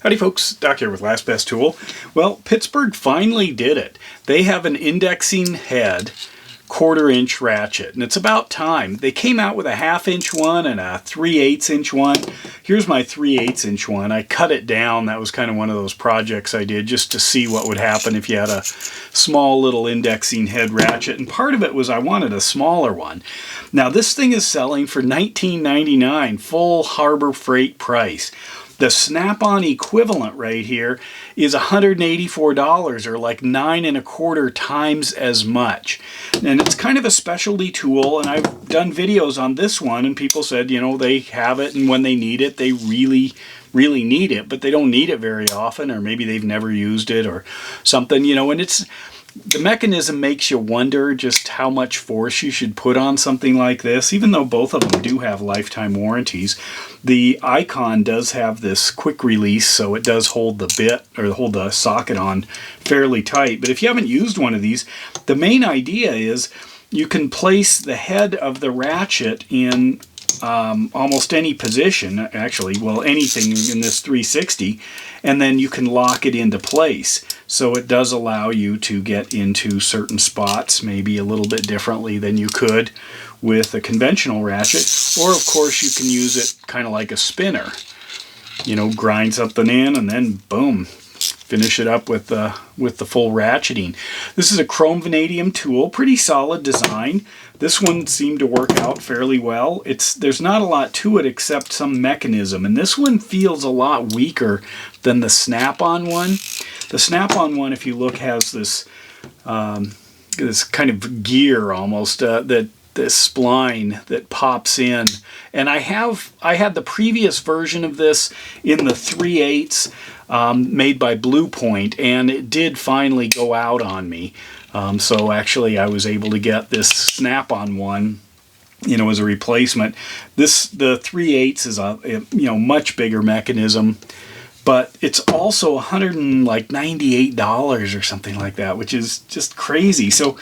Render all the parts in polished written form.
Howdy folks, Doc here with Last Best Tool. Well, Pittsburgh finally did it. They have an indexing head, 1/4 inch ratchet, and it's about time. They came out with a 1/2 inch one and a 3/8 inch one. Here's my 3/8 inch one. I cut it down. That was kind of one of those projects I did just to see what would happen if you had a small little indexing head ratchet, and part of it was I wanted a smaller one. Now this thing is selling for $19.99, full Harbor Freight price. The snap-on equivalent right here is $184, or like 9 1/4 times as much. And it's kind of a specialty tool, and I've done videos on this one, and people said, you know, they have it, and when they need it, they really need it, but they don't need it very often, or maybe they've never used it or something, you know, and the mechanism makes you wonder just how much force you should put on something like this, even though both of them do have lifetime warranties. The Icon does have this quick release, so it does hold the bit, or hold the socket on fairly tight. But if you haven't used one of these, the main idea is you can place the head of the ratchet in almost any position, actually, well, anything in this 360, and then you can lock it into place. So it does allow you to get into certain spots maybe a little bit differently than you could with a conventional ratchet. Or of course you can use it kind of like a spinner. You know, grind something in and then boom, finish it up with the full ratcheting. This is a chrome vanadium tool, pretty solid design. This one seemed to work out fairly well. There's not a lot to it except some mechanism, and this one feels a lot weaker than the snap-on one. The snap-on one, if you look, has this this kind of gear almost, this spline that pops in. And I had the previous version of this in the 3/8 made by Blue Point, and it did finally go out on me. So actually I was able to get this snap-on one, you know, as a replacement. The 3/8 is a much bigger mechanism, but it's also $198 or something like that, which is just crazy. So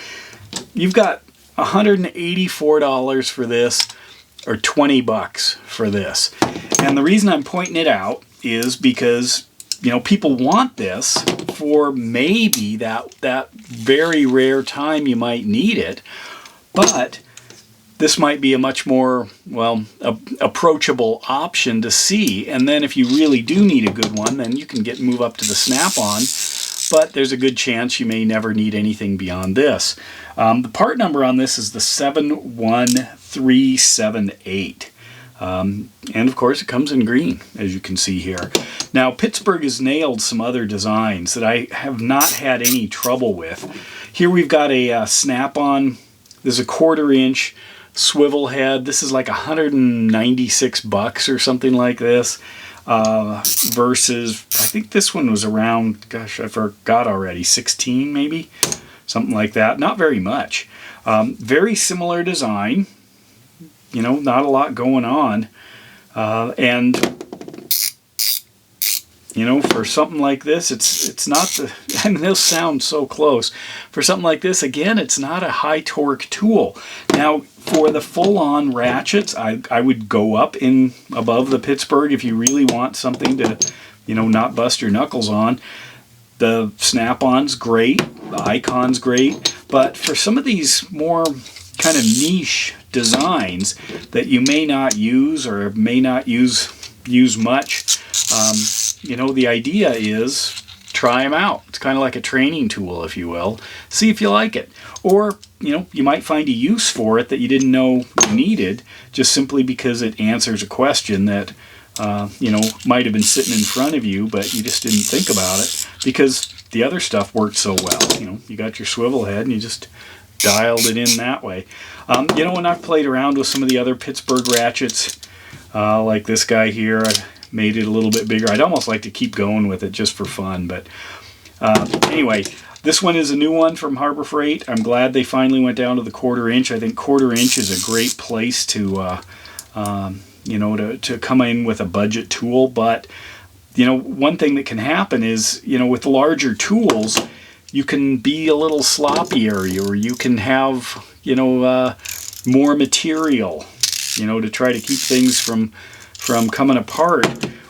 you've got $184 for this, or 20 bucks for this. And the reason I'm pointing it out is because, you know, people want this for maybe that very rare time you might need it, but this might be a much more, well, approachable option to see. And then if you really do need a good one, then you can move up to the snap-on, but there's a good chance you may never need anything beyond this. The part number on this is the 71378. And of course it comes in green, as you can see here. Now Pittsburgh has nailed some other designs that I have not had any trouble with. Here we've got a snap-on. There's a 1/4 inch swivel head. This is like $196 or something like this, versus I think this one was around, gosh, I forgot already, 16 maybe, something like that. Not very much. Very similar design, you know, not a lot going on, and you know, for something like this, it's not the, I mean, they'll sound so close. For something like this, again, it's not a high torque tool. Now, for the full-on ratchets, I would go up in above the Pittsburgh if you really want something to, you know, not bust your knuckles on. The snap-on's great, the Icon's great, but for some of these more kind of niche designs that you may not use or may not use much, you know, the idea is try them out. It's kind of like a training tool, if you will. See if you like it. Or, you know, you might find a use for it that you didn't know you needed, just simply because it answers a question that, you know, might have been sitting in front of you, but you just didn't think about it because the other stuff worked so well. You know, you got your swivel head and you just dialed it in that way. You know, when I've played around with some of the other Pittsburgh ratchets, like this guy here, I've made it a little bit bigger. I'd almost like to keep going with it just for fun, but anyway, this one is a new one from Harbor Freight. I'm glad they finally went down to the 1/4 inch. I think 1/4 inch is a great place to you know, to come in with a budget tool. But you know, one thing that can happen is, you know, with larger tools, you can be a little sloppier, or you can have, you know, more material, you know, to try to keep things from coming apart.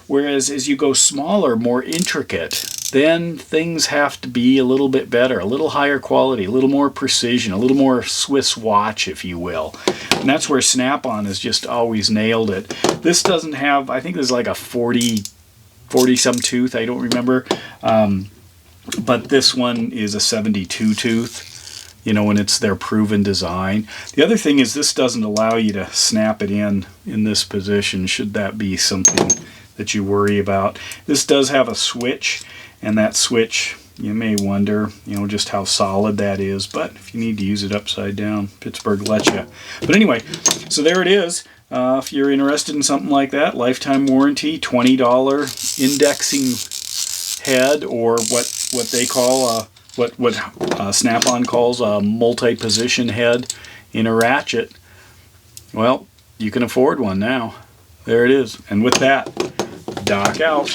Whereas as you go smaller, more intricate, then things have to be a little bit better, a little higher quality, a little more precision, a little more Swiss watch, if you will. And that's where Snap-on has just always nailed it. This doesn't have, I think there's like a 40 some tooth, I don't remember. But this one is a 72 tooth, you know, and it's their proven design. The other thing is this doesn't allow you to snap it in this position, should that be something that you worry about. This does have a switch, and that switch, you may wonder, you know, just how solid that is, but if you need to use it upside down, Pittsburgh lets you. But anyway, so there it is. If you're interested in something like that, lifetime warranty, $20 indexing head, or what they call what Snap-on calls a multi-position head in a ratchet. Well, you can afford one now. There it is. And with that, Doc out.